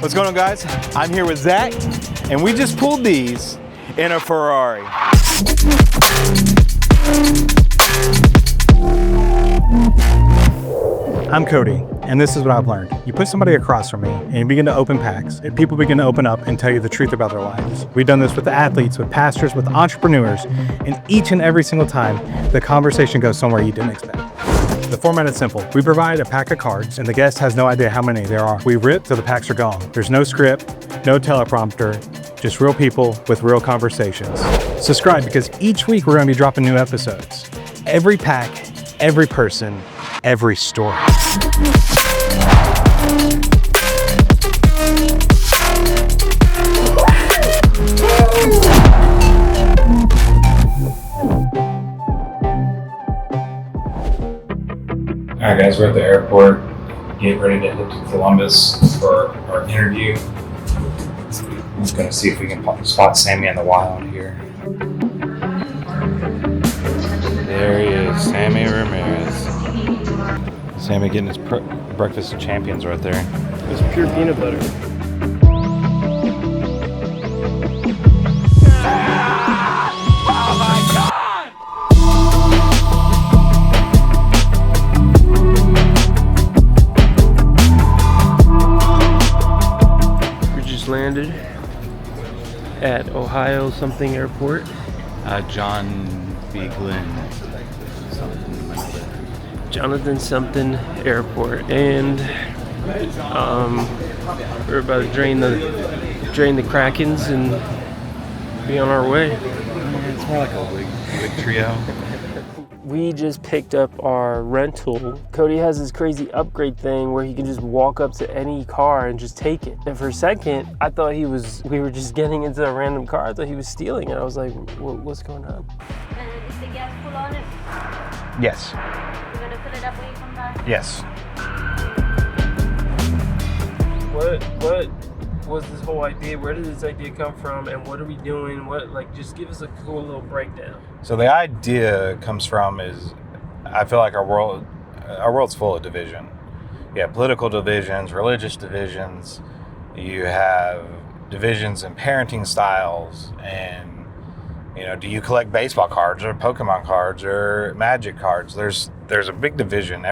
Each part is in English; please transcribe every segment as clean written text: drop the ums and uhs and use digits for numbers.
What's going on, guys? I'm here with Zach, and we just pulled these in a Ferrari. I'm Cody, and this is what I've learned. You put somebody across from me, and you begin to open packs, and people begin to open up and tell you the truth about their lives. We've done this with athletes, with pastors, with entrepreneurs, and each and every single time, the conversation goes somewhere you didn't expect. The format is simple. We provide a pack of cards, and the guest has no idea how many there are. We rip till the packs are gone. There's no script, no teleprompter, just real people with real conversations. Subscribe, because each week we're going to be dropping new episodes. Every pack, every person, every story. All right, guys, we're at the airport, getting ready to head to Columbus for our interview. I'm just gonna see if we can spot Sammy in the wild here. There he is, Sammy Ramirez. Sammy getting his breakfast of champions right there. It's pure peanut butter. Landed at Ohio something airport. John B. Glenn. Jonathan something airport, and we're about to drain the Krakens and be on our way. It's more like a wig trio. We just picked up our rental. Cody has this crazy upgrade thing where he can just walk up to any car and just take it. And for a second, I thought we were just getting into a random car. I thought he was stealing it. I was like, what's going on? Is the gas full on it? Yes. You're gonna fill it up when you come back? Yes. What was this whole idea? Where did this idea come from, and what are we doing? Just give us a cool little breakdown. So the idea comes from is, I feel like our world's full of division. You have political divisions, religious divisions. You have divisions in parenting styles, and do you collect baseball cards or Pokémon cards or Magic cards? There's a big division.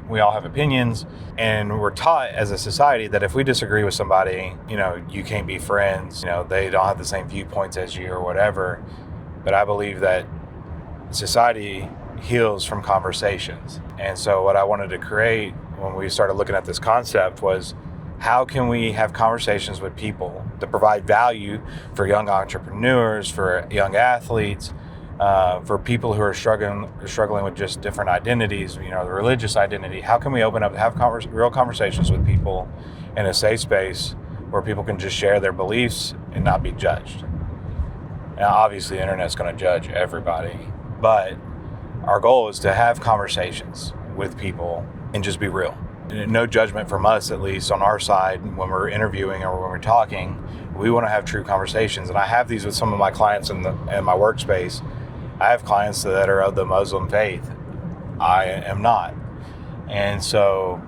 We all have opinions, and we're taught as a society that if we disagree with somebody, you can't be friends. They don't have the same viewpoints as you or whatever. But I believe that society heals from conversations. And so what I wanted to create when we started looking at this concept was, how can we have conversations with people to provide value for young entrepreneurs, for young athletes, for people who are struggling with just different identities, the religious identity. How can we open up, have real conversations with people in a safe space where people can just share their beliefs and not be judged? Now, obviously, the internet's going to judge everybody, but our goal is to have conversations with people and just be real. No judgment from us, at least on our side, when we're interviewing or when we're talking. We want to have true conversations, and I have these with some of my clients in my workspace. I have clients that are of the Muslim faith. I am not. And so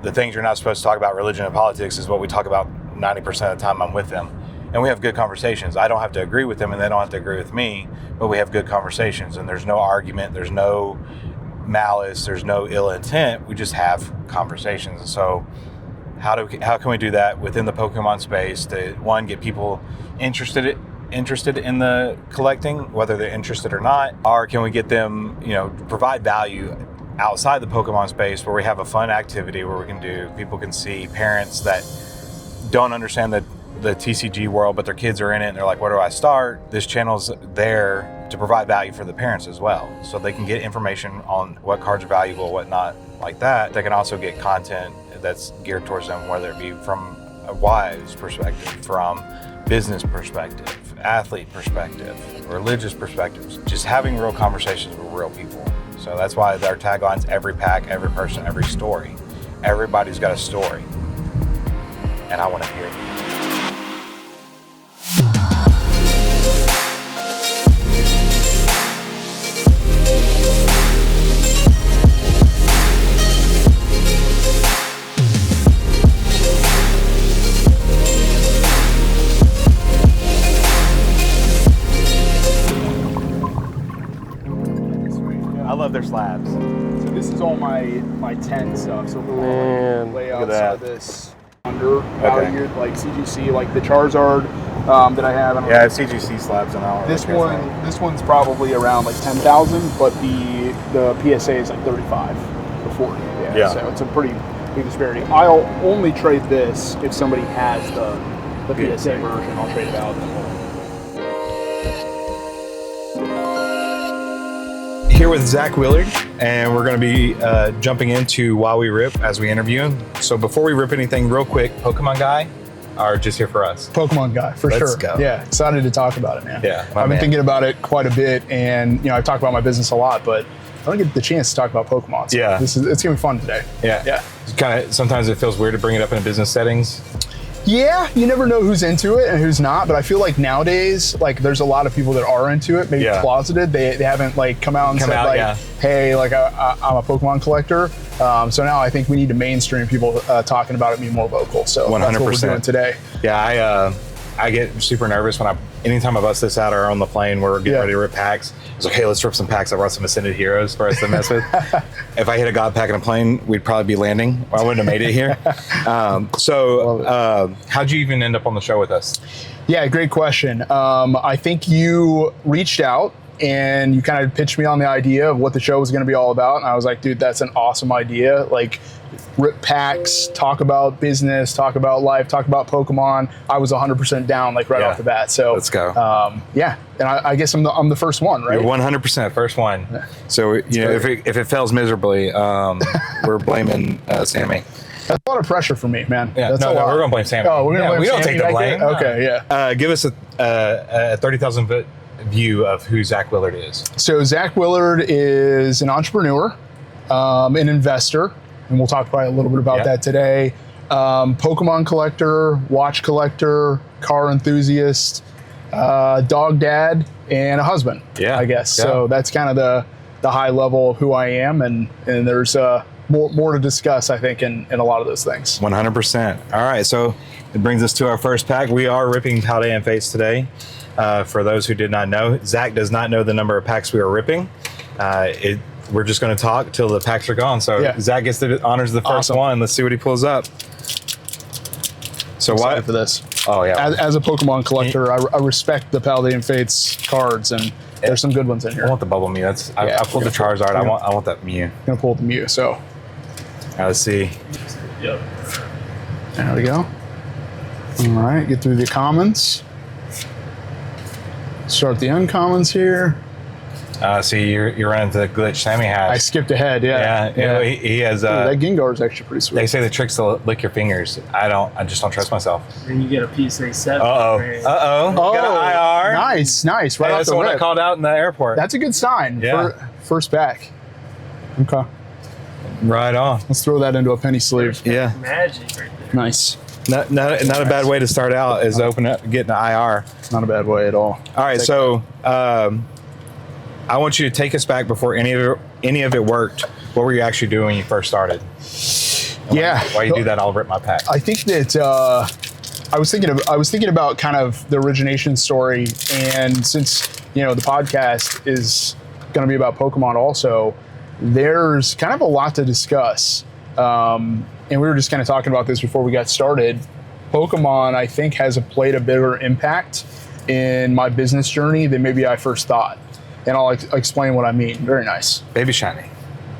the things you're not supposed to talk about, religion and politics, is what we talk about 90% of the time I'm with them. And we have good conversations. I don't have to agree with them, and they don't have to agree with me, but we have good conversations, and there's no argument, there's no malice, there's no ill intent. We just have conversations. And so how can we do that within the Pokemon space to, one, get people interested in the collecting, whether they're interested or not, or can we get them, provide value outside the Pokemon space where we have a fun activity where people can see parents that don't understand the TCG world, but their kids are in it and they're like, where do I start? This channel's there to provide value for the parents as well. So they can get information on what cards are valuable, what not, like that. They can also get content that's geared towards them, whether it be from a wife's perspective, from business perspective, athlete perspective, religious perspectives, just having real conversations with real people. So that's why our tagline's every pack, every person, every story. Everybody's got a story, and I want to hear it. their slabs. So this is all my 10 stuff. So we're Man, gonna lay look at out that. some of this under value, like CGC, like the Charizard that I have. I don't Yeah, I know. have CGC slabs and all. This one's probably around like 10,000, but the PSA is like 35 or 40. Yeah. So it's a pretty big disparity. I'll only trade this if somebody has the PSA version. I'll trade it out. Here with Zach Willard, and we're going to be jumping into While We Rip as we interview him. So before we rip anything, real quick, Pokemon guy, are just here for us. Pokemon guy, for Let's sure. go. Yeah, excited to talk about it, man. Yeah, my I've been man. thinking about it quite a bit, and I talk about my business a lot, but I don't get the chance to talk about Pokemon. So Yeah. it's gonna be fun today. Yeah. Kind of. Sometimes it feels weird to bring it up in business settings. Yeah, you never know who's into it and who's not, but I feel like nowadays, like there's a lot of people that are into it, maybe Yeah. closeted. They haven't like come out and said like, yeah. hey, like I'm a Pokemon collector. So now I think we need to mainstream people talking about it, and be more vocal. So that's what we're 100%. doing today. Yeah, I get super nervous when anytime I bust this out or on the plane where we're getting ready to rip packs. It's like, hey, let's rip some packs. I brought some Ascended Heroes for us to mess with. If I hit a God pack in a plane, we'd probably be landing. I wouldn't have made it here. How'd you even end up on the show with us? Yeah, great question. I think you reached out and you kind of pitched me on the idea of what the show was going to be all about. And I was like, dude, that's an awesome idea. Like, rip packs, talk about business, talk about life, talk about Pokemon. I was 100% down, like right off the bat. So let's go. Yeah, and I guess I'm the first one, right? You're 100% first one. So if it fails miserably, we're blaming Sammy. That's a lot of pressure for me, man. Yeah, That's no, a lot. we're gonna blame Sammy. Oh, we're gonna blame we don't Sammy take the back blame. there? Okay, yeah. Give us a 30,000 foot view of who Zach Willard is. So Zach Willard is an entrepreneur, an investor, and we'll talk probably a little bit about that today. Pokemon collector, watch collector, car enthusiast, dog dad, and a husband. Yeah, I guess. yeah. So that's kind of the high level of who I am, and there's more to discuss, I think, in a lot of those things. 100%. All right, so it brings us to our first pack. We are ripping Paldean Fates today. For those who did not know, Zach does not know the number of packs we are ripping. We're just going to talk till the packs are gone. So Zach gets the honors of the first one. Let's see what he pulls up. So Excited for this. Oh yeah. As a Pokemon collector, I respect the Paldean Fates cards, and there's some good ones in here. I want the Bubble Mew. I pulled the Charizard. I want that Mew. I'm gonna pull the Mew. So All right, let's see. Yep. there we go. All right, get through the commons. Start the uncommons here. See, you're running into the glitch Sammy has. I skipped ahead. Yeah. He has. Ooh, that Gengar is actually pretty sweet. They say the trick's to lick your fingers. I just don't trust myself. Then you get a PSA 7. Uh-oh. Got an IR. Nice. Right Hey, off that's the the one I rip. called out in the airport. That's a good sign. Yeah. First back. Okay. Right on. Let's throw that into a penny sleeve. Yeah. Magic right there. Nice. Not a bad way to start out is open up, getting an IR. Not a bad way at all. All right, so I want you to take us back before any of it worked. What were you actually doing when you first started? And while you do that, I'll rip my pack. I think that I was thinking about kind of the origination story, and since the podcast is going to be about Pokemon also, there's kind of a lot to discuss. And we were just kind of talking about this before we got started. Pokemon, I think, has played a bigger impact in my business journey than maybe I first thought. And I'll explain what I mean. Very nice. Baby shiny.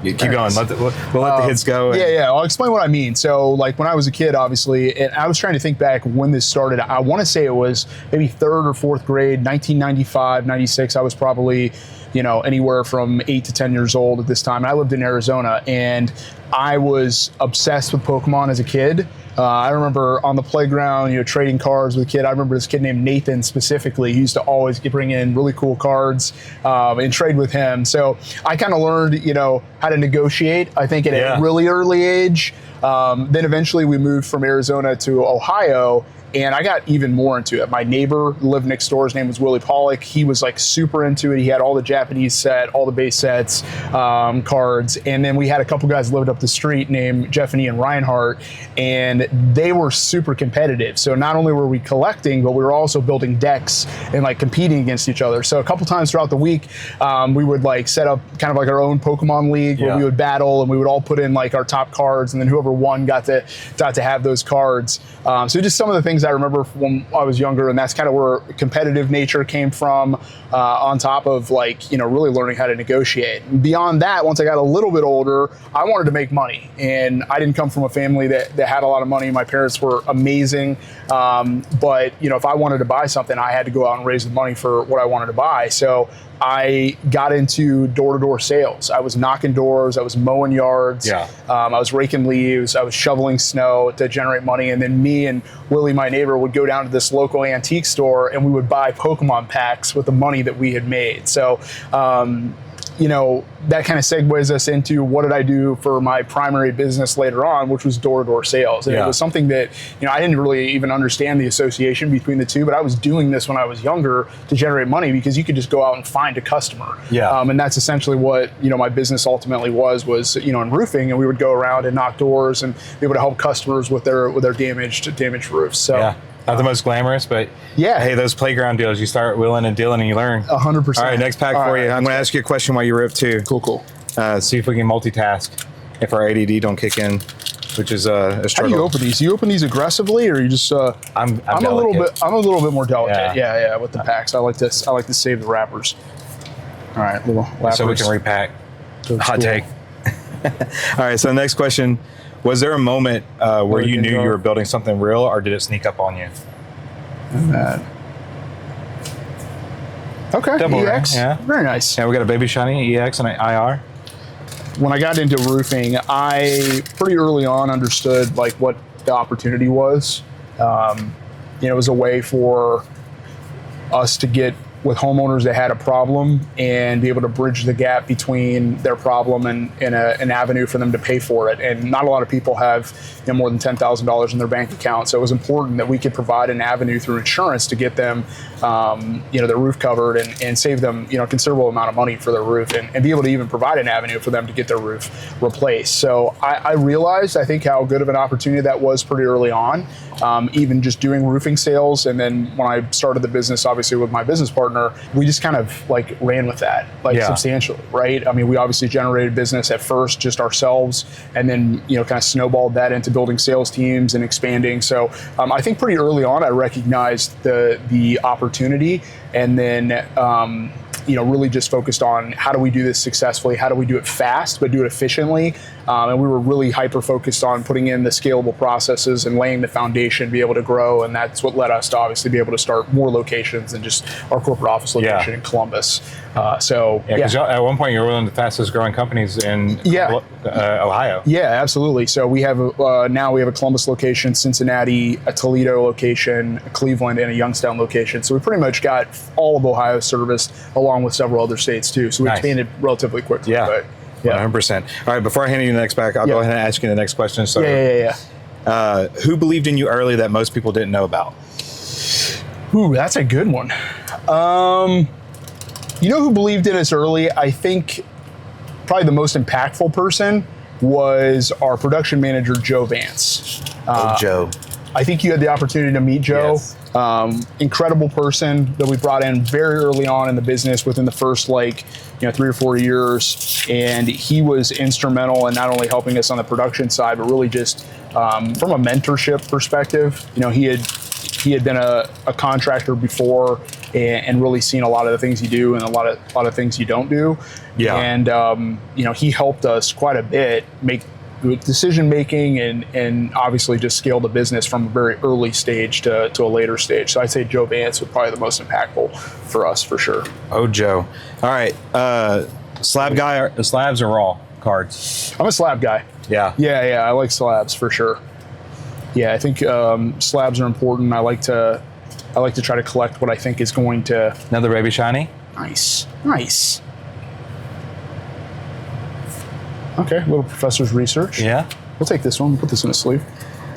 You keep going. We'll let the hits go. Yeah. I'll explain what I mean. So, like, when I was a kid, obviously, and I was trying to think back when this started. I want to say it was maybe 3rd or 4th grade, 1995, 96. I was probably, anywhere from 8 to 10 years old at this time. And I lived in Arizona, and I was obsessed with Pokemon as a kid. I remember on the playground, trading cards with a kid. I remember this kid named Nathan specifically. He used to always bring in really cool cards and trade with him. So I kind of learned, how to negotiate, I think, at a really early age. Then eventually we moved from Arizona to Ohio, and I got even more into it. My neighbor lived next door. His name was Willie Pollock. He was like super into it. He had all the Japanese set, all the base sets, cards. And then we had a couple guys lived up the street named Jeff and Ian Reinhardt, and they were super competitive. So not only were we collecting, but we were also building decks and like competing against each other. So a couple times throughout the week, we would like set up kind of like our own Pokemon league where we would battle, and we would all put in like our top cards, and then whoever won got to have those cards. So just some of the things I remember when I was younger, and that's kind of where competitive nature came from, on top of like, you know, really learning how to negotiate. And beyond that, once I got a little bit older, I wanted to make money, and I didn't come from a family that had a lot of money. My parents were amazing, but you know, if I wanted to buy something, I had to go out and raise the money for what I wanted to buy. So I got into door-to-door sales. I was knocking doors, I was mowing yards, I was raking leaves, I was shoveling snow to generate money, and then me and Willie, my neighbor, would go down to this local antique store, and we would buy Pokemon packs with the money that we had made. So you know, that kind of segues us into what did I do for my primary business later on, which was door-to-door sales. And it was something that, you know, I didn't really even understand the association between the two, but I was doing this when I was younger to generate money because you could just go out and find a customer. And that's essentially what, you know, my business ultimately was, you know, in roofing, and we would go around and knock doors and be able to help customers with their damaged roofs. So not the most glamorous, but hey, those playground deals, you start willing and dealing and you learn. 100%. All right, next pack for you. I'm going to ask you a question while you rip too. Cool. See if we can multitask if our ADD don't kick in, which is a struggle. How do you open these? You open these aggressively, or you just? I'm a little bit more delicate. Yeah, with the packs. I like to save the wrappers. All right, little lappers. So we can repack. Hot take. All right, so next question. Was there a moment where you knew you were building something real, or did it sneak up on you? Okay, Double EX. ring, Very nice. Yeah, we got a baby shiny EX and an IR. When I got into roofing, I pretty early on understood like what the opportunity was. You know, it was a way for us to get with homeowners that had a problem and be able to bridge the gap between their problem and an avenue for them to pay for it. And not a lot of people have, you know, more than $10,000 in their bank account. So it was important that we could provide an avenue through insurance to get them, you know, their roof covered and save them, you know, a considerable amount of money for their roof and be able to even provide an avenue for them to get their roof replaced. So I realized, I think, how good of an opportunity that was pretty early on, even just doing roofing sales. And then when I started the business, obviously with my business partner, we just kind of like ran with that substantially, right? I mean, we obviously generated business at first just ourselves, and then, you know, kind of snowballed that into building sales teams and expanding. So I think pretty early on I recognized the opportunity, and then you know, really just focused on how do we do this successfully, how do we do it fast but do it efficiently, and we were really hyper focused on putting in the scalable processes and laying the foundation to be able to grow, and that's what led us to obviously be able to start more locations than just our corporate office location in Columbus. Because at one point you were one of the fastest growing companies in Ohio. Yeah, absolutely. So we have now we have a Columbus location, Cincinnati, a Toledo location, a Cleveland, and a Youngstown location. So we pretty much got all of Ohio serviced, along with several other states too. So we expanded relatively quickly. Yeah. 100%. All right, before I hand you the next back, I'll go ahead and ask you the next question. So, who believed in you early that most people didn't know about? Ooh, that's a good one. You know who believed in us early? I think probably the most impactful person was our production manager, Joe Vance. Joe. I think you had the opportunity to meet Joe. Yes. Incredible person that we brought in very early on in the business, within the first 3 or 4 years, and he was instrumental in not only helping us on the production side, but really just from a mentorship perspective. You know, he had been a contractor before and really seen a lot of the things you do and a lot of things you don't do. And you know, he helped us quite a bit make decision making and obviously just scale the business from a very early stage to a later stage. So I'd say Joe Vance was probably the most impactful for us, for sure. Oh, Joe. All right. Slab guy, slabs or raw cards? I'm a slab guy. Yeah. I like slabs for sure. Yeah, I think slabs are important. I like to try to collect what I think is going to. Another baby shiny. Nice. Okay, little professor's research. Yeah. We'll take this one. We'll put this in a sleeve.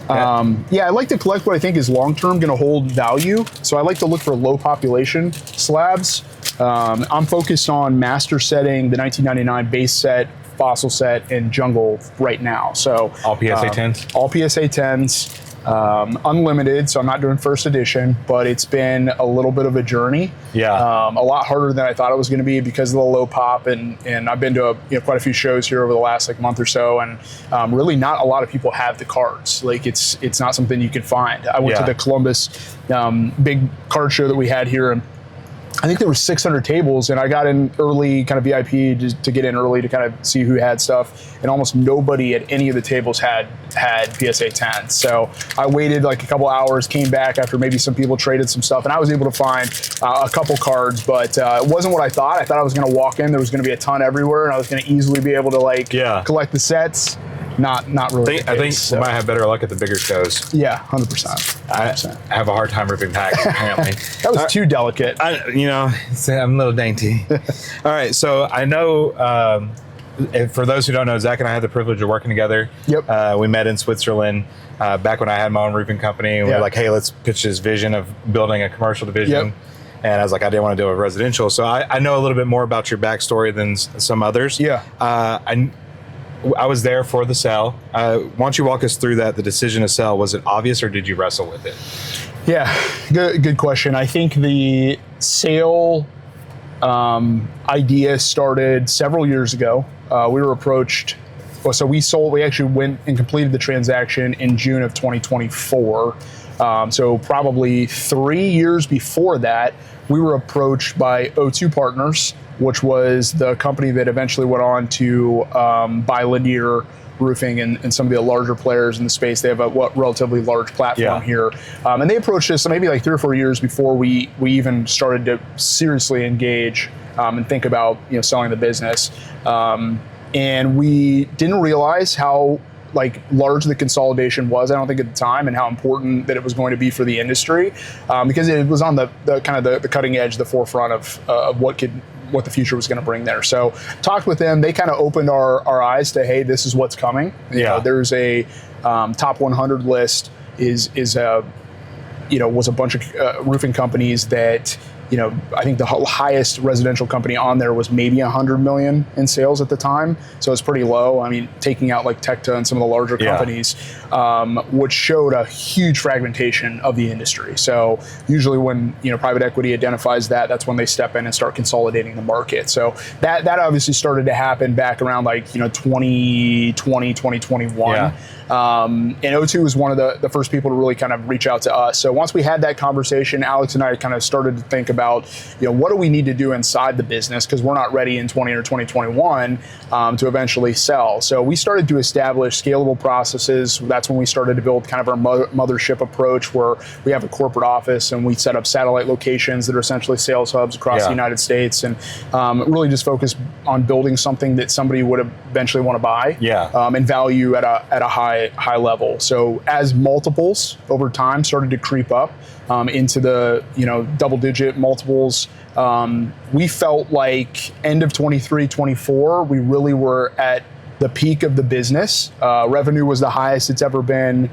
Yeah. I like to collect what I think is long-term going to hold value. So I like to look for low population slabs. I'm focused on master setting the 1999 base set, fossil set, and jungle right now. So All PSA 10s? All PSA 10s. Unlimited, so I'm not doing first edition, but it's been a little bit of a journey. Yeah. A lot harder than I thought it was going to be because of the low pop, and I've been to quite a few shows here over the last month or so, and really not a lot of people have the cards. Like it's not something you can find. I went to the Columbus big card show that we had here, and I think there were 600 tables, and I got in early, kind of VIP, just to get in early to kind of see who had stuff, and almost nobody at any of the tables had PSA 10. So I waited like a couple hours, came back after maybe some people traded some stuff, and I was able to find a couple cards, but it wasn't what I thought. I thought I was going to walk in, there was going to be a ton everywhere, and I was going to easily be able to collect the sets. Not really. I think we might have better luck at the bigger shows. Yeah, 100%. I have a hard time ripping packs, apparently. That was too delicate. I'm a little dainty. All right, so I know, for those who don't know, Zach and I had the privilege of working together. Yep. We met in Switzerland back when I had my own roofing company. And we were like, hey, let's pitch this vision of building a commercial division. Yep. And I was like, I didn't want to do a residential. So I know a little bit more about your backstory than some others. Yeah. I was there for the sale. Why don't you walk us through that? The decision to sell, was it obvious or did you wrestle with it? Yeah, good question. I think the sale idea started several years ago. We were approached. So we actually went and completed the transaction in June of 2024. So probably 3 years before that, we were approached by O2 Partners, which was the company that eventually went on to buy Lanier Roofing and some of the larger players in the space. They have a relatively large platform here. And they approached us maybe like 3 or 4 years before we even started to seriously engage and think about selling the business. And we didn't realize how large the consolidation was, I don't think, at the time, and how important that it was going to be for the industry, because it was on the kind of the cutting edge, the forefront of what the future was going to bring there. So talked with them. They kind of opened our eyes to, hey, this is what's coming. There's a top 100 list was a bunch of roofing companies that, I think the highest residential company on there was maybe 100 million in sales at the time. So it's pretty low. I mean, taking out like Tecta and some of the larger companies, which showed a huge fragmentation of the industry. So usually when, private equity identifies that, that's when they step in and start consolidating the market. So that obviously started to happen back around 2020, 2021. And O2 was one of the first people to really kind of reach out to us. So once we had that conversation, Alex and I kind of started to think about, what do we need to do inside the business, because we're not ready in 20 or 2021 to eventually sell. So we started to establish scalable processes. That's when we started to build kind of our mothership approach, where we have a corporate office and we set up satellite locations that are essentially sales hubs across the United States, and really just focus on building something that somebody would eventually want to buy and value at a high level. So as multiples over time started to creep up into the double-digit multiples, we felt like end of 23, 24, we really were at the peak of the business. Revenue was the highest it's ever been.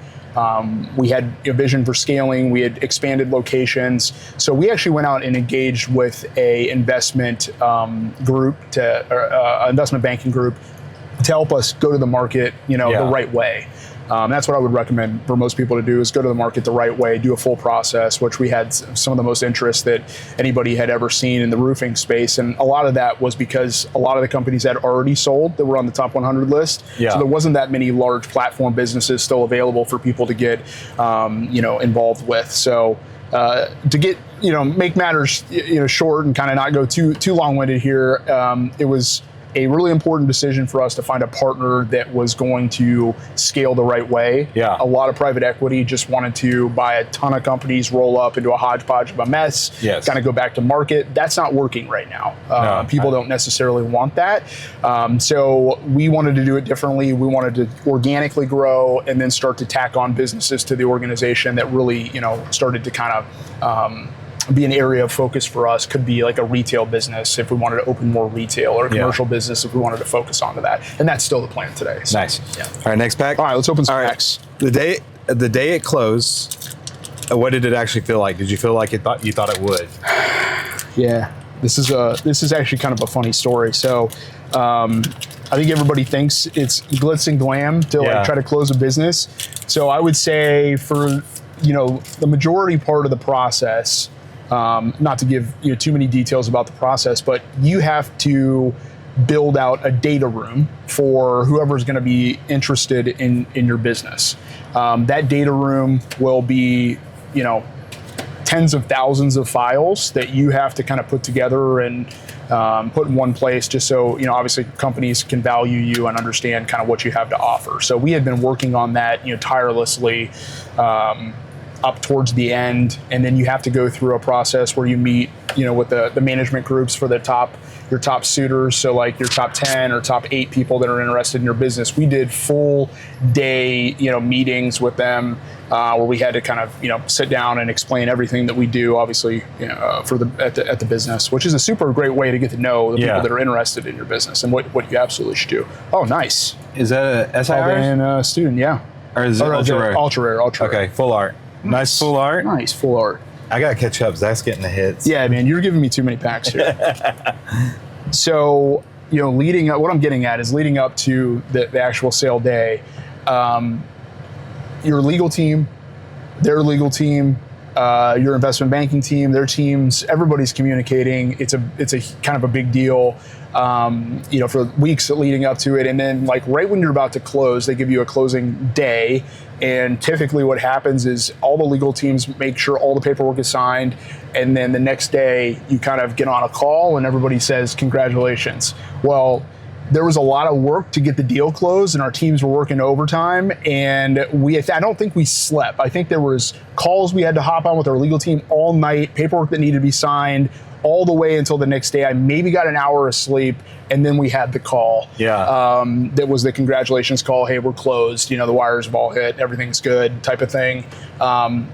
We had a vision for scaling. We had expanded locations. So we actually went out and engaged with a investment group, investment banking group, to help us go to the market, the right way. That's what I would recommend for most people to do, is go to the market the right way, do a full process, which we had some of the most interest that anybody had ever seen in the roofing space. And a lot of that was because a lot of the companies had already sold that were on the top 100 list. So there wasn't that many large platform businesses still available for people to get, involved with. So to get, make matters, short and kind of not go too long-winded here, it was a really important decision for us to find a partner that was going to scale the right way. A lot of private equity just wanted to buy a ton of companies, roll up into a hodgepodge of a mess, kind of go back to market. That's not working right now. People don't necessarily want that. So we wanted to do it differently. We wanted to organically grow and then start to tack on businesses to the organization that really, started to kind of be an area of focus for us. Could be like a retail business if we wanted to open more retail, or a commercial business if we wanted to focus onto that. And that's still the plan today. So, Nice. Yeah. All right, next pack. All right, let's open some All right. packs. The day it closed, what did it actually feel like? Did you feel like you thought it would? Yeah, this is actually kind of a funny story. So, I think everybody thinks it's glitz and glam to like try to close a business. So I would say for the majority part of the process, not to give too many details about the process, but you have to build out a data room for whoever's going to be interested in your business. That data room will be tens of thousands of files that you have to kind of put together and put in one place, just so obviously companies can value you and understand kind of what you have to offer. So we had been working on that tirelessly up towards the end, and then you have to go through a process where you meet with the management groups for your top suitors, so like your top 10 or top 8 people that are interested in your business. We did full day meetings with them where we had to kind of sit down and explain everything that we do, obviously for at the business, which is a super great way to get to know the people that are interested in your business and what you absolutely should do. Oh, nice. Is that a SIR? And student, yeah. Or is it ultra rare? Ultra rare. Okay, full art. Nice full art. Nice full art. I gotta catch up. Zach's getting the hits. Yeah, man, you're giving me too many packs here. So, leading up, what I'm getting at is leading up to the actual sale day, your legal team, their legal team, your investment banking team, their teams, everybody's communicating. It's a kind of a big deal, for weeks leading up to it. And then like right when you're about to close, they give you a closing day. And typically what happens is all the legal teams make sure all the paperwork is signed. And then the next day you kind of get on a call and everybody says, congratulations. Well, there was a lot of work to get the deal closed, and our teams were working overtime, and I don't think we slept. I think there was calls we had to hop on with our legal team all night, paperwork that needed to be signed, all the way until the next day. I maybe got an hour of sleep, and then we had the call. Yeah. That was the congratulations call. Hey, we're closed. The wires have all hit. Everything's good, type of thing.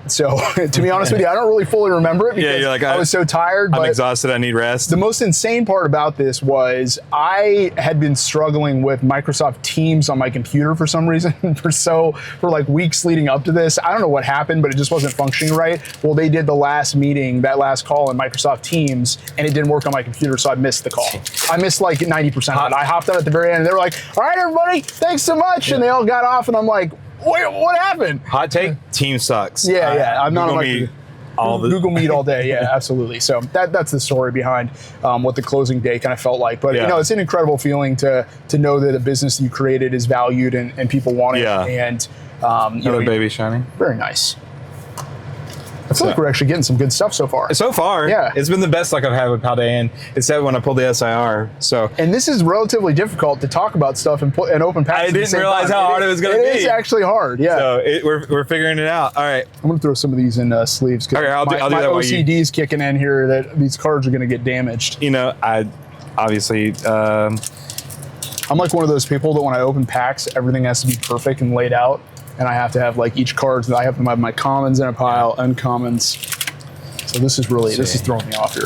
So to be honest with you, I don't really fully remember it because you're like, I was so tired. I'm but exhausted. I need rest. the most insane part about this was I had been struggling with Microsoft Teams on my computer for some reason for like weeks leading up to this. I don't know what happened, but it just wasn't functioning right. Well, they did the last meeting, that last call in Microsoft Teams, and it didn't work on my computer, so I missed the call. I missed like 90% of it. I hopped on at the very end, and they were like, all right, everybody, thanks so much. And they all got off, and I'm like, wait, what happened? Hot take, team sucks. Yeah. I'm not on my Google Meet all day. Yeah, absolutely. So that's the story behind what the closing day kind of felt like. But it's an incredible feeling to know that a business you created is valued and people want it. Yeah. And Another baby shining. Very nice. I feel like we're actually getting some good stuff so far. So far, yeah, it's been the best luck I've had with Paldean, except when I pulled the SIR. So, and this is relatively difficult to talk about stuff and open packs. I didn't realize how hard it was going to be. It is actually hard. Yeah. So we're figuring it out. All right. I'm going to throw some of these in sleeves. Okay, I'll do that. My OCD's kicking in here that these cards are going to get damaged. I obviously. I'm like one of those people that when I open packs, everything has to be perfect and laid out. And I have to have like each card, I have to have my commons in a pile, uncommons. So this is throwing me off here.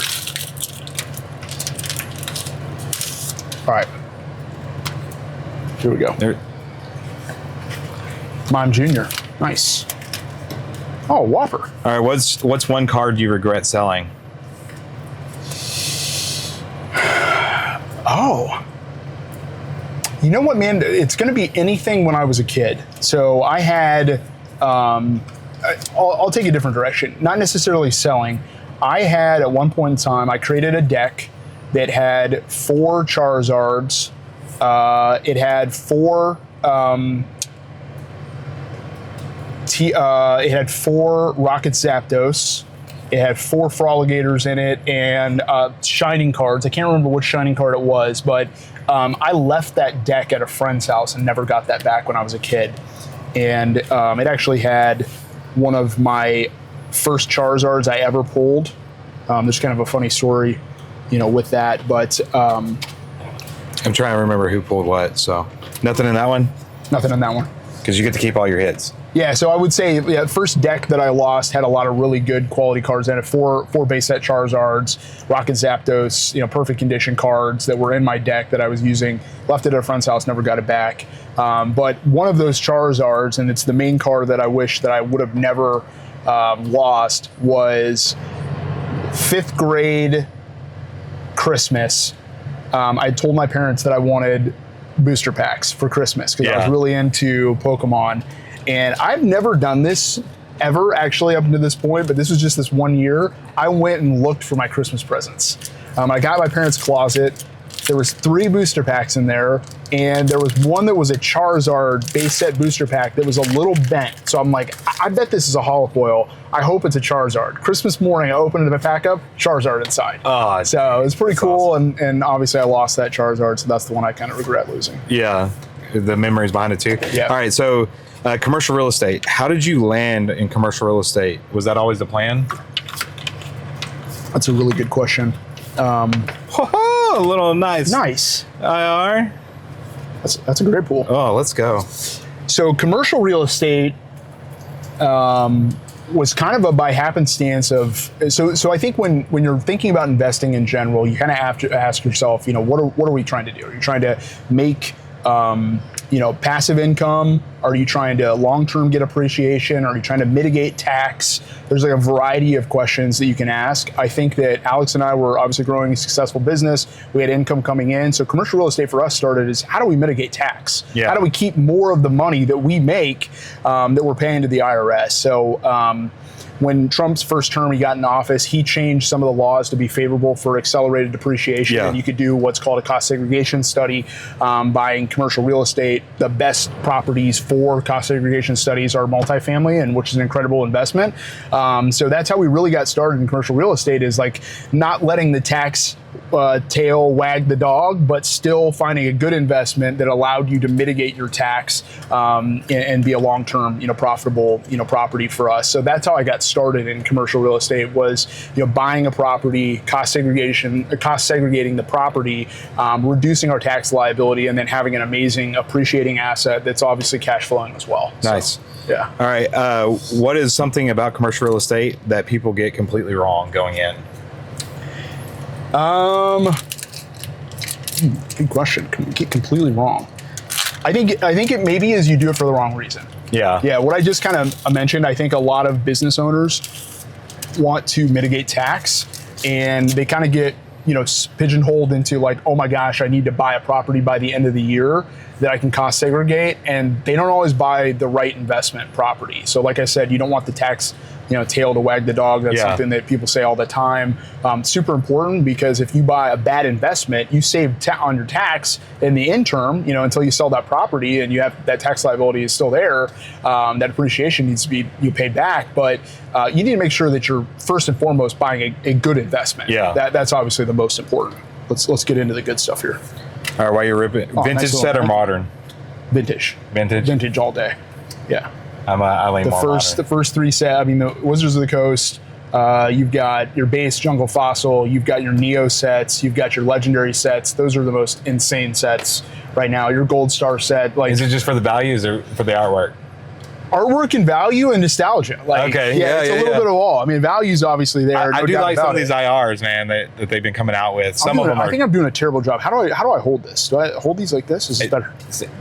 All right. Here we go. Mime Jr. Nice. Oh, Whopper. All right, what's one card you regret selling? Oh. You know what, man? It's going to be anything when I was a kid. So I had, I'll take a different direction. Not necessarily selling. I had, at one point in time, I created a deck that had 4 Charizards. It had 4, it had 4 Rocket Zapdos. It had 4 Froligators in it and Shining cards. I can't remember which Shining card it was, but I left that deck at a friend's house and never got that back when I was a kid. And it actually had one of my first Charizards I ever pulled. There's kind of a funny story, with that. But I'm trying to remember who pulled what. So nothing in that one. Nothing in that one. Because you get to keep all your hits. Yeah, so I would say the first deck that I lost had a lot of really good quality cards in it. Four base set Charizards, Rocket Zapdos, perfect condition cards that were in my deck that I was using. Left it at a friend's house, never got it back. But one of those Charizards, and it's the main card that I wish that I would have never lost, was 5th grade Christmas. I told my parents that I wanted booster packs for Christmas because I was really into Pokemon. And I've never done this ever, actually, up to this point, but this was just this one year. I went and looked for my Christmas presents. I got my parents' closet. There was 3 booster packs in there, and there was one that was a Charizard base set booster pack that was a little bent. So I'm like, I bet this is a holofoil. I hope it's a Charizard. Christmas morning, I opened the pack up, Charizard inside. Oh, so it's pretty cool, awesome. And obviously I lost that Charizard, so that's the one I kind of regret losing. Yeah, the memories behind it too. Yeah. All right, so commercial real estate. How did you land in commercial real estate? Was that always the plan? That's a really good question. A little nice. Nice. IR. That's a great pool. Oh, let's go. So commercial real estate was kind of a by happenstance of, so I think when you're thinking about investing in general, you kind of have to ask yourself, what are we trying to do? Are you trying to make passive income? Are you trying to long-term get appreciation? Are you trying to mitigate tax? There's like a variety of questions that you can ask. I think that Alex and I were obviously growing a successful business. We had income coming in. So commercial real estate for us started as how do we mitigate tax? Yeah. How do we keep more of the money that we make that we're paying to the IRS? So when Trump's first term, he got in office, he changed some of the laws to be favorable for accelerated depreciation. Yeah. And you could do what's called a cost segregation study, buying commercial real estate. The best properties for cost segregation studies are multifamily, and which is an incredible investment. So that's how we really got started in commercial real estate, is like not letting the tax tail wag the dog, but still finding a good investment that allowed you to mitigate your tax and be a long-term, profitable, property for us. So that's how I got started in commercial real estate, was buying a property, cost segregating the property, reducing our tax liability, and then having an amazing appreciating asset that's obviously cash flowing as well. Nice. So, yeah. All right. What is something about commercial real estate that people get completely wrong going in? Good question. Get completely wrong. I think it maybe is you do it for the wrong reason. Yeah. Yeah. What I just kind of mentioned, I think a lot of business owners want to mitigate tax, and they kind of get pigeonholed into like, oh my gosh, I need to buy a property by the end of the year that I can cost segregate, and they don't always buy the right investment property. So like I said, you don't want the tax tail to wag the dog. That's something that people say all the time. Super important, because if you buy a bad investment, you save on your tax in the interim, until you sell that property and you have that tax liability is still there. That appreciation needs to be paid back, but you need to make sure that you're first and foremost buying a good investment. Yeah. That's obviously the most important. Let's get into the good stuff here. All right, while you're ripping, vintage nice set or modern? Vintage. Vintage all day. Yeah. I lean more modern. The first 3 set. The Wizards of the Coast. You've got your base Jungle Fossil. You've got your Neo sets. You've got your Legendary sets. Those are the most insane sets right now. Your Gold Star set. Is it just for the values or for the artwork? Artwork and value and nostalgia. Okay. Yeah, it's a little bit of all. Value's obviously there. I do like some of these IRs, man, that they've been coming out with. Some of them I think I'm doing a terrible job. How do I hold this? Do I hold these like this? Is this better?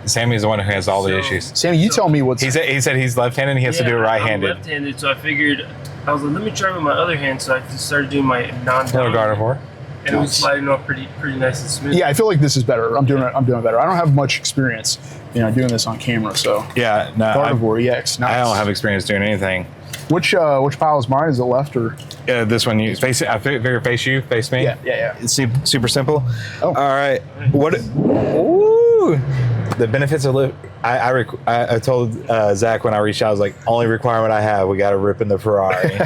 Sammy's the one who has all the issues. Sammy, you tell me what's... He said he's left-handed and he has to do it right-handed. I'm left-handed, so I figured, I was like, let me try with my other hand, so I just started doing my non-dominant. And it was sliding off pretty nice and smooth. Yeah, I feel like this is better. I'm doing better. I don't have much experience, doing this on camera. So yeah, no, Gardevoir EX. Nice. I don't have experience doing anything. Which pile is mine? Is it left or? This one, you face. I figure face you, face me. Yeah. It's super simple. Oh. All right. What? Ooh. The benefits of I told Zach when I reached out, I was like, only requirement I have, we got to rip in the Ferrari.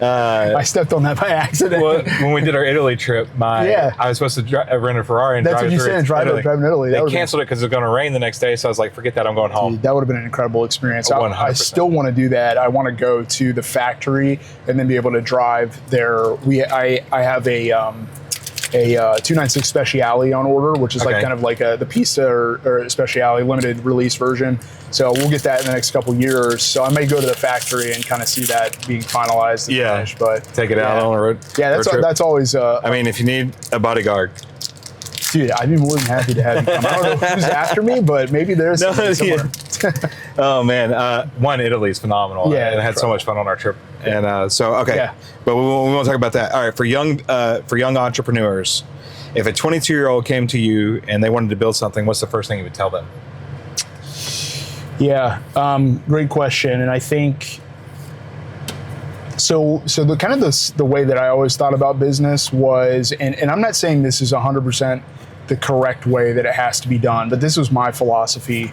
I stepped on that by accident. Well, when we did our Italy trip, I was supposed to rent a Ferrari and That's drive what you through said, drive in Italy. They canceled it because it was going to rain the next day, so I was like, forget that, I'm going home. Dude, that would have been an incredible experience. 100%. I still want to do that. I want to go to the factory and then be able to drive there. I have a a 296 Speciale on order, which is like Okay. kind of like the Pista or Speciale limited release version. So we'll get that in the next couple years. So I may go to the factory and kind of see that being finalized and Yeah. finished. But Take it out on the road. yeah, that's always. I mean, if you need a bodyguard. Dude, I'd be more than happy to have you come. I don't know who's after me, but maybe there's somebody somewhere. Oh man, Italy is phenomenal. Yeah, I had so much fun on our trip, and okay, Yeah. but we won't talk about that. All right, for young entrepreneurs, if a 22-year-old came to you and they wanted to build something, what's the first thing you would tell them? Yeah, great question, and I think so. The kind of the way that I always thought about business was, and I'm not saying this is 100% the correct way that it has to be done, but this was my philosophy.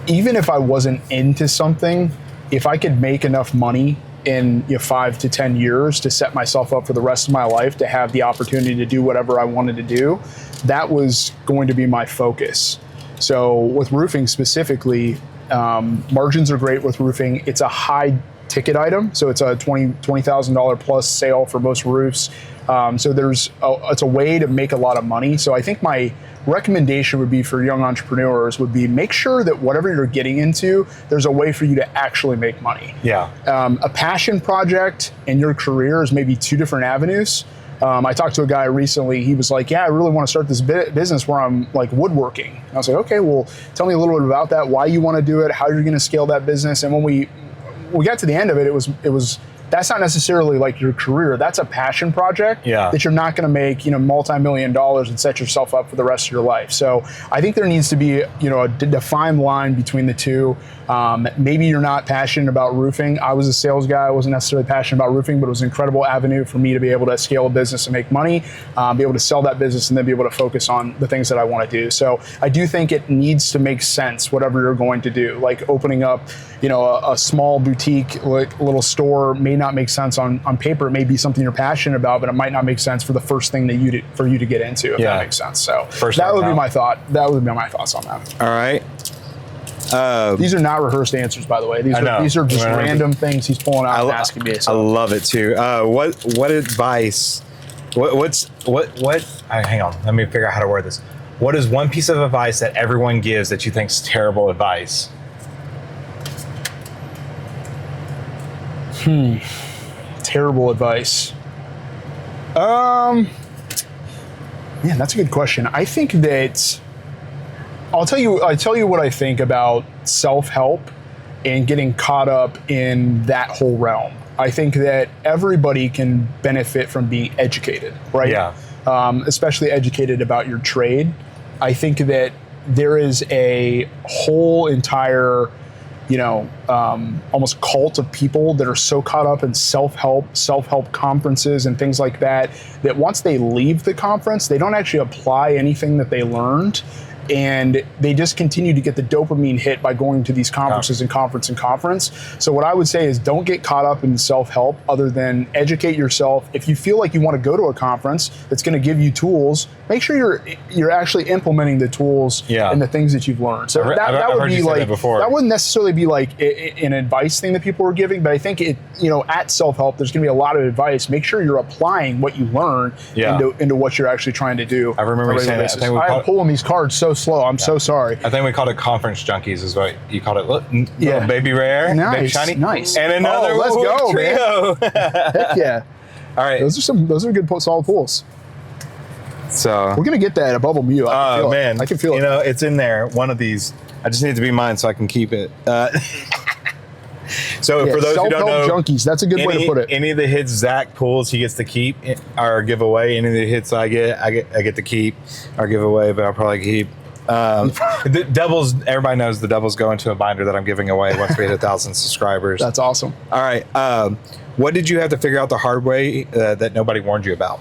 Even if I wasn't into something, if I could make enough money in 5 to 10 years to set myself up for the rest of my life to have the opportunity to do whatever I wanted to do, that was going to be my focus. So with roofing specifically, margins are great with roofing. It's a high ticket item, so it's a $20,000 plus sale for most roofs. So it's a way to make a lot of money. So I think my recommendation would be for young entrepreneurs would be make sure that whatever you're getting into, there's a way for you to actually make money. Yeah. A passion project and your career is maybe two different avenues. I talked to a guy recently. He was like, yeah, I really want to start this business where I'm like woodworking. And I was like, okay, well, tell me a little bit about that, why you want to do it, how you're going to scale that business. And when we got to the end of it, it was that's not necessarily like your career. That's a passion project that you're not going to make, multi-million dollars and set yourself up for the rest of your life. So I think there needs to be, a defined line between the two. Maybe you're not passionate about roofing. I was a sales guy. I wasn't necessarily passionate about roofing, but it was an incredible avenue for me to be able to scale a business and make money, be able to sell that business, and then be able to focus on the things that I want to do. So I do think it needs to make sense, whatever you're going to do. Like opening up, a small boutique, like little store may not make sense on paper. It may be something you're passionate about, but it might not make sense for the first thing that for you to get into, if that makes sense. So that would be my thought. That would be my thoughts on that. All right. These are not rehearsed answers, by the way. These are just random things he's pulling out and asking me. So. I love it too. What advice? Hang on. Let me figure out how to word this. What is one piece of advice that everyone gives that you think is terrible advice? Terrible advice. Man, that's a good question. I think that I'll tell you what I think about self-help and getting caught up in that whole realm. I think that everybody can benefit from being educated, right? Yeah. Especially educated about your trade. I think that there is a whole entire almost cult of people that are so caught up in self-help conferences and things like that once they leave the conference, they don't actually apply anything that they learned. And they just continue to get the dopamine hit by going to these conferences and conference. So what I would say is don't get caught up in self-help other than educate yourself. If you feel like you want to go to a conference that's going to give you tools, make sure you're actually implementing the tools and the things that you've learned. So that would be like, that wouldn't necessarily be like an advice thing that people are giving, but I think at self-help, there's going to be a lot of advice. Make sure you're applying what you learn into what you're actually trying to do. I remember you saying that. I'm pulling these cards so slow. I'm so sorry. I think we called it conference junkies is what you called it. Look, little baby rare, baby shiny. Nice. And another let's go, trio. Man. Heck yeah. All right. Those are good solid pulls. So we're going to get that above you. I can feel it. It's in there. One of these. I just need to be mine so I can keep it. So for those who don't know, junkies, that's a good way to put it. Any of the hits Zach pulls, he gets to keep or give away. Any of the hits I get to keep or give away, but I'll probably keep. The doubles, everybody knows the doubles go into a binder that I'm giving away once we hit 1,000 subscribers. That's awesome. All right. What did you have to figure out the hard way that nobody warned you about?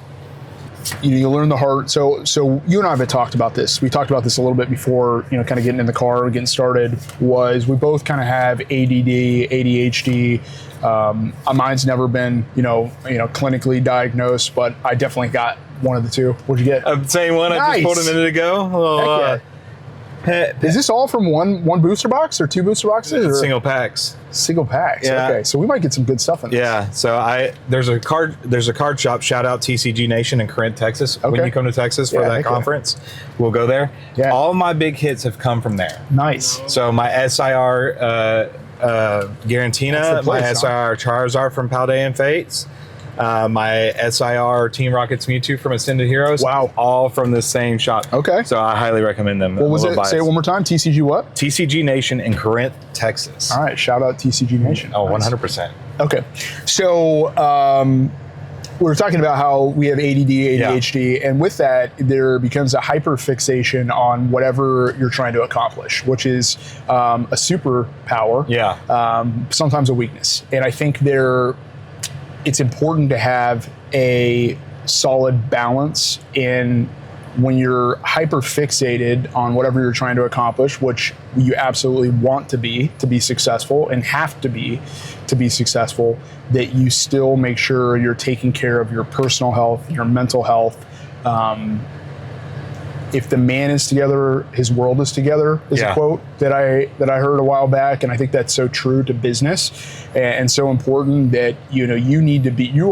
You learn the hard. So you and I have talked about this. We talked about this a little bit before, kind of getting in the car, getting started, was we both kind of have ADD, ADHD. Mine's never been, clinically diagnosed, but I definitely got one of the two. What'd you get? Same one I just pulled a minute ago. Is this all from one booster box or 2 booster boxes? Or? Single packs. Single packs. Yeah. Okay, so we might get some good stuff in this. Yeah. So there's a card shop. Shout out TCG Nation in Corinth, Texas. Okay. When you come to Texas for that conference, we'll go there. Yeah. All my big hits have come from there. Nice. So my SIR Garantina, my SIR Charizard from Paldean Fates, my SIR Team Rockets Mewtwo from Ascended Heroes. Wow. All from the same shop. Okay. So I highly recommend them. What was it? Say it one more time. TCG what? TCG Nation in Corinth, Texas. All right. Shout out TCG Nation. Oh, Nice. 100%. Okay. So we were talking about how we have ADD, ADHD, and with that, there becomes a hyperfixation on whatever you're trying to accomplish, which is a superpower. Yeah. Sometimes a weakness. And I think it's important to have a solid balance in when you're hyper fixated on whatever you're trying to accomplish, which you absolutely want to be successful and have to be successful, that you still make sure you're taking care of your personal health, your mental health. If the man is together, his world is together, is a quote that I heard a while back, and I think that's so true to business and so important that you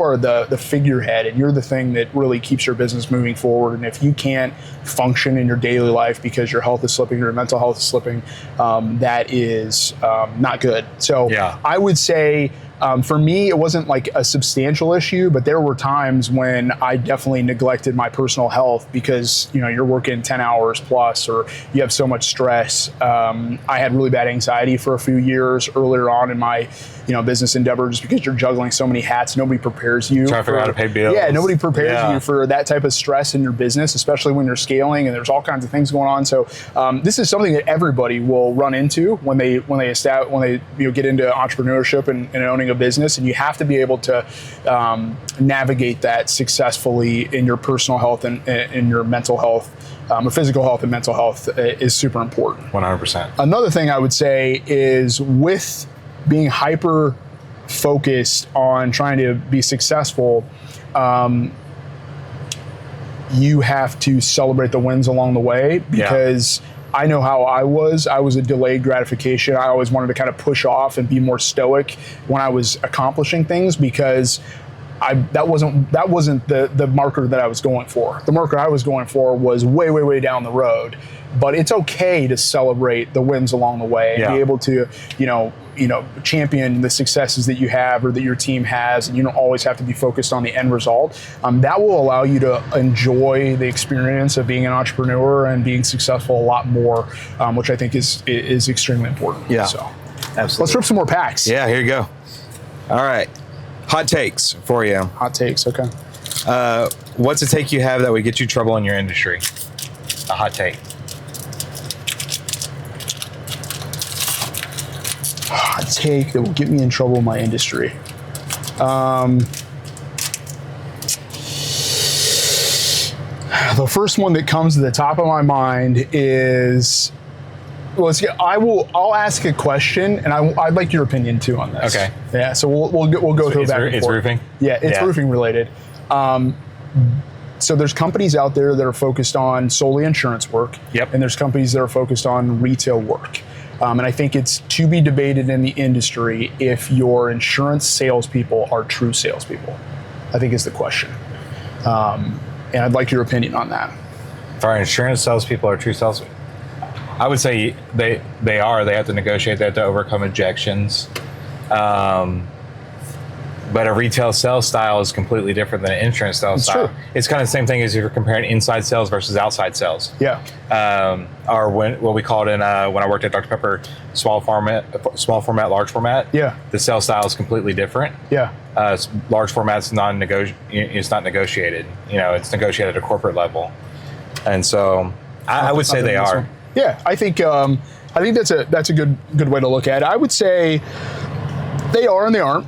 are the figurehead, and you're the thing that really keeps your business moving forward. And if you can't function in your daily life because your health is slipping, your mental health is slipping, that is not good. So I would say, for me, it wasn't like a substantial issue, but there were times when I definitely neglected my personal health because, you're working 10 hours plus, or you have so much stress. I had really bad anxiety for a few years earlier on in my, business endeavor, just because you're juggling so many hats. Nobody prepares you. Trying to figure out how to pay bills. Yeah, nobody prepares you for that type of stress in your business, especially when you're scaling and there's all kinds of things going on. So this is something that everybody will run into when they get into entrepreneurship and owning a business, and you have to be able to navigate that successfully in your personal health and in your mental health. Physical health and mental health is super important. 100%. Another thing I would say is, with being hyper focused on trying to be successful, you have to celebrate the wins along the way, because I know how I was a delayed gratification. I always wanted to kind of push off and be more stoic when I was accomplishing things, because that wasn't the marker that I was going for. The marker I was going for was way down the road. But it's okay to celebrate the wins along the way and be able to, champion the successes that you have or that your team has, and you don't always have to be focused on the end result. That will allow you to enjoy the experience of being an entrepreneur and being successful a lot more, which I think is extremely important. Yeah, so absolutely. Let's rip some more packs. Yeah, here you go. All right, hot takes for you. Hot takes, okay. What's a take you have that would get you trouble in your industry? A hot take. Hot take that will get me in trouble in my industry. The first one that comes to the top of my mind is, I'll ask a question, and I'd like your opinion too on this. Okay. Yeah. So we'll go through back and forth. It's roofing. Yeah, it's roofing related. So there's companies out there that are focused on solely insurance work. Yep. And there's companies that are focused on retail work. And I think it's to be debated in the industry if your insurance salespeople are true salespeople, I think is the question. And I'd like your opinion on that. If our insurance salespeople are true salespeople, I would say they are. They have to negotiate. They have to overcome objections. But a retail sales style is completely different than an insurance sales style. True. It's kind of the same thing as if you're comparing inside sales versus outside sales. Yeah. Or what we called in when I worked at Dr. Pepper, small format, large format. Yeah. The sales style is completely different. Yeah. Large format's it's not negotiated. It's negotiated at a corporate level, and so I would say they are. Yeah, I think that's a good way to look at it. I would say they are and they aren't.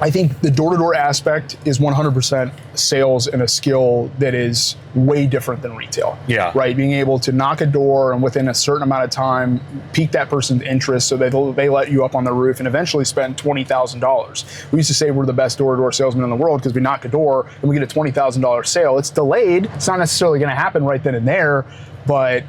I think the door-to-door aspect is 100% sales and a skill that is way different than retail. Yeah. Right? Being able to knock a door and within a certain amount of time pique that person's interest so they let you up on the roof and eventually spend $20,000. We used to say we're the best door-to-door salesman in the world because we knock a door and we get a $20,000 sale. It's delayed. It's not necessarily going to happen right then and there, but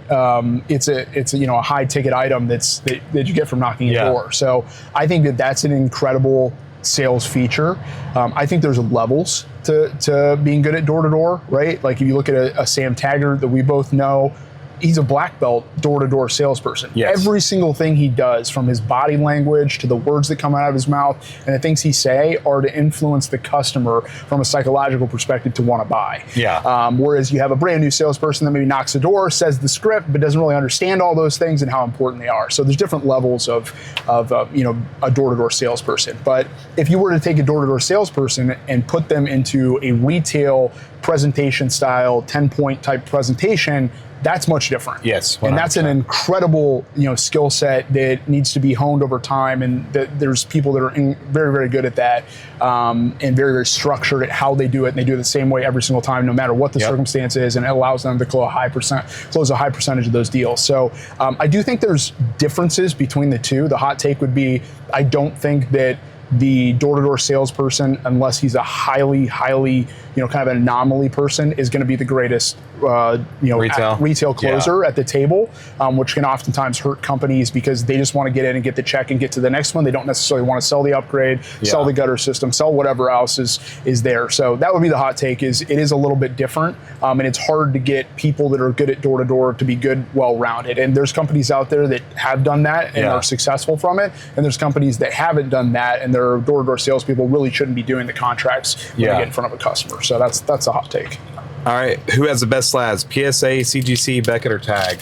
it's a high ticket item that you get from knocking a door. So I think that's an incredible sales feature. I think there's levels to being good at door to door, right? Like if you look at a Sam Taggart that we both know, he's a black belt door-to-door salesperson. Yes. Every single thing he does, from his body language to the words that come out of his mouth and the things he say, are to influence the customer from a psychological perspective to want to buy. Yeah. Whereas you have a brand new salesperson that maybe knocks the door, says the script, but doesn't really understand all those things and how important they are. So there's different levels of a door-to-door salesperson. But if you were to take a door-to-door salesperson and put them into a retail presentation style, 10-point type presentation, that's much different. Yes, 100%. And that's an incredible, skill set that needs to be honed over time. And there's people that are very, very good at that, and very, very structured at how they do it. And they do it the same way every single time, no matter what the circumstance is. And it allows them to close a high percentage of those deals. So I do think there's differences between the two. The hot take would be, I don't think that the door-to-door salesperson, unless he's a highly, kind of an anomaly person, is going to be the greatest, retail closer at the table, which can oftentimes hurt companies because they just want to get in and get the check and get to the next one. They don't necessarily want to sell the upgrade, sell the gutter system, sell whatever else is there. So that would be the hot take. It is a little bit different, and it's hard to get people that are good at door-to-door to be good, well-rounded. And there's companies out there that have done that and are successful from it, and there's companies that haven't done that, and their door-to-door salespeople really shouldn't be doing the contracts when they get in front of a customer. So that's a hot take. All right, who has the best slabs? PSA, CGC, Beckett, or Tag?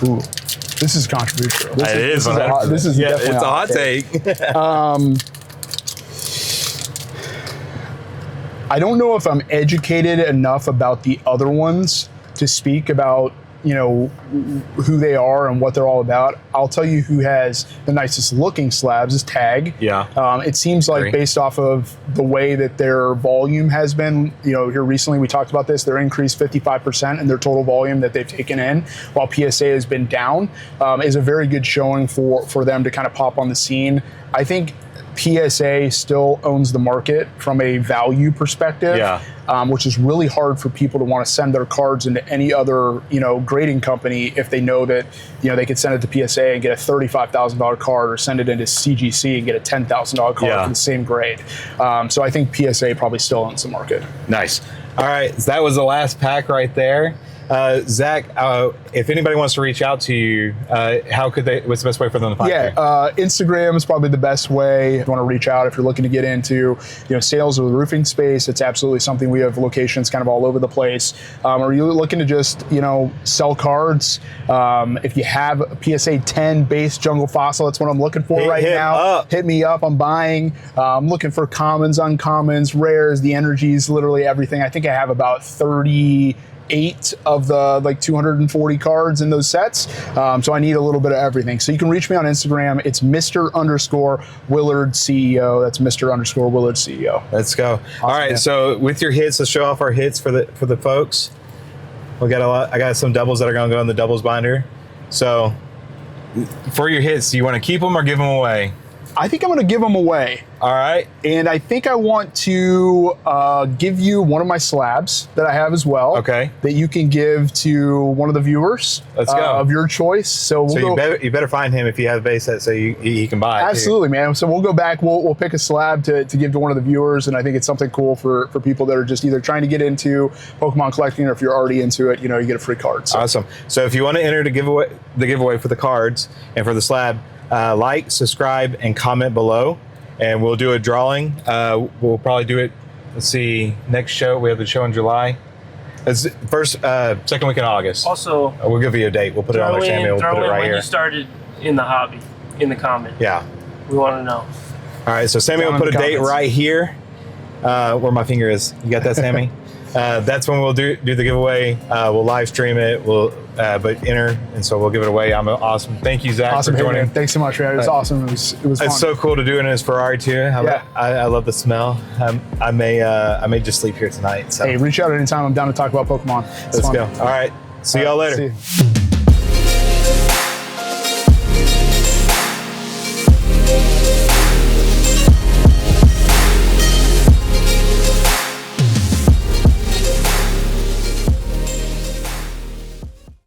Ooh, this is controversial. This is definitely it's a hot take. I don't know if I'm educated enough about the other ones to speak about who they are and what they're all about. I'll tell you who has the nicest looking slabs is Tag. Yeah. It seems like based off of the way that their volume has been, here recently we talked about this, they're increased 55% in their total volume that they've taken in, while PSA has been down, is a very good showing for them to kind of pop on the scene. I think PSA still owns the market from a value perspective, which is really hard for people to want to send their cards into any other, grading company if they know that, they could send it to PSA and get a $35,000 card, or send it into CGC and get a $10,000 card for the same grade. So I think PSA probably still owns the market. Nice. All right, so that was the last pack right there. Zach, if anybody wants to reach out to you, what's the best way for them to find you? Instagram is probably the best way. If you want to reach out, if you're looking to get into, sales of the roofing space, it's absolutely something. We have locations kind of all over the place. Are you looking to just, sell cards? If you have a PSA 10 base jungle fossil, that's what I'm looking for right now. Hit me up. I'm buying. I'm looking for commons, uncommons, rares, the energies, literally everything. I think I have about 38 of the 240 cards in those sets. So I need a little bit of everything. So you can reach me on Instagram. It's Mr._Willard CEO. That's Mr._Willard CEO. Let's go. Awesome, all right. Man. So with your hits, let's show off our hits for the folks. I got some doubles that are going to go in the doubles binder. So for your hits, do you want to keep them or give them away? I think I'm going to give them away. All right. And I think I want to give you one of my slabs that I have as well. Okay. That you can give to one of the viewers. Let's go. Of your choice. So you better find him if you have a base set so he can buy it. Absolutely, man. So we'll go back. We'll pick a slab to give to one of the viewers. And I think it's something cool for people that are just either trying to get into Pokemon collecting, or if you're already into it, you get a free card. So. Awesome. So if you want to enter the giveaway for the cards and for the slab, like, subscribe, and comment below, and we'll do a drawing. We'll probably do it. Let's see. Next show, we have the show in July. It's second week in August. Also, we'll give you a date. We'll put it on our channel. We'll put it right here. When you started in the hobby, in the comment. Yeah. We want to know. All right. So Sammy will put a date right here, where my finger is. You got that, Sammy? That's when we'll do the giveaway. We'll live stream it. We'll but enter, and so we'll give it away. I'm awesome. Thank you, Zach, Awesome. for Hey, joining. man. Thanks so much, man. It was awesome. It was fun. It's so cool to do it in his Ferrari too. Yeah. I love the smell. I may just sleep here tonight. So Hey, reach out anytime. I'm down to talk about Pokemon. It's let's fun. go. All right. See y'all later. See you.